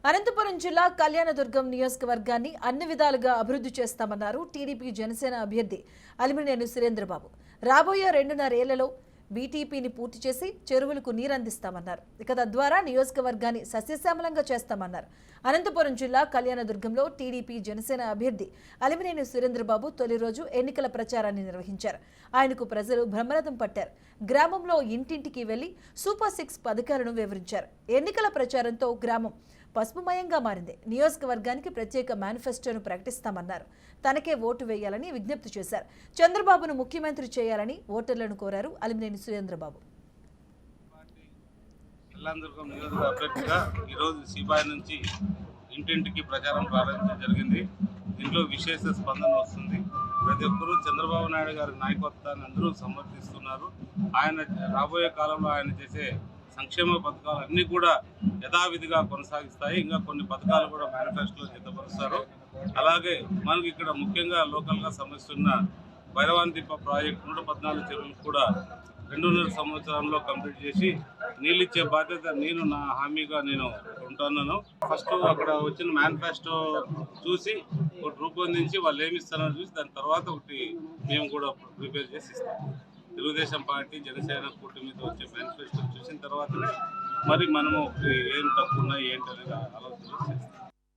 అనంతపురం జిల్లా కళ్యాణదుర్గం నియోజకవర్గాన్ని అన్ని విధాలుగా అభివృద్ధి చేస్తామన్నారు టీడీపీ జనసేన అభ్యర్థి అలిమినేని సురేంద్రబాబు. రాబోయే 2.5 ఏళ్లలో బీటీపీని పూర్తి చేసి చెరువులకు నీరందిస్తామన్నారు. ఇక తద్వారా నియోజకవర్గాన్ని సస్యశ్యామలంగా చేస్తామన్నారు. అనంతపురం జిల్లా కళ్యాణదుర్గంలో టీడీపీ జనసేన అభ్యర్థి అలిమినేని సురేంద్రబాబు తొలి రోజు ఎన్నికల ప్రచారాన్ని నిర్వహించారు. ఆయనకు ప్రజలు బ్రహ్మరథం పట్టారు. గ్రామంలో ఇంటింటికి వెళ్లి సూపర్ 6 పథకాలను వివరించారు. ఎన్నికల ప్రచారంతో గ్రామం పసుపుమయంగా మారింది. నియోజకవర్గానికి ప్రత్యేక మేనిఫెస్టోను ప్రకటిస్తామన్నారు. తనకే ఓటు వేయాలని విజ్ఞప్తి చేశారు. చంద్రబాబును ముఖ్యమంత్రి చేయాలని ఓటర్లను కోరారు అలిమినేని సురేంద్రబాబు. కళ్యాణదుర్గం నియోజకవర్గ అభ్యర్థిగా ఈరోజు సిబాయి నుంచి ఇంటింటికి ప్రచారం ప్రారంభించడం జరిగింది. దీంట్లో విశేష స్పందన వస్తుంది. ప్రతి ఒక్కరూ చంద్రబాబు నాయుడు గారి నాయకత్వాన్ని అందరూ సమర్థిస్తున్నారు. ఆయన రాబోయే కాలంలో ఆయన చేసే సంక్షేమ పథకాలు అన్నీ కూడా యథావిధిగా కొనసాగిస్తాయి. ఇంకా కొన్ని పథకాలు కూడా మేనిఫెస్టోలో సిద్ధపరుస్తారు. అలాగే మనకి ఇక్కడ ముఖ్యంగా లోకల్గా సమస్య ఉన్న భైరవాంతిప్ప ప్రాజెక్టు 114 చెరువులు కూడా 2.5 సంవత్సరంలో కంప్లీట్ చేసి నీళ్ళిచ్చే బాధ్యత నేను నా హామీగా నేను ఉంటున్నాను. ఫస్ట్ అక్కడ వచ్చిన మేనిఫెస్టో చూసి ఒకటి రూపొందించి వాళ్ళు ఏమిస్తారని చూసి దాని తర్వాత ఒకటి మేము కూడా ప్రిపేర్ చేసి ఇస్తాం. తెలుగుదేశం పార్టీ జనసేన కూటమితో వచ్చే మేనిఫెస్టో చూసిన తర్వాతనే మరి మనము ఏం తక్కువ ఉన్నాయి ఏంటి అనేది ఆలోచన చేస్తాం.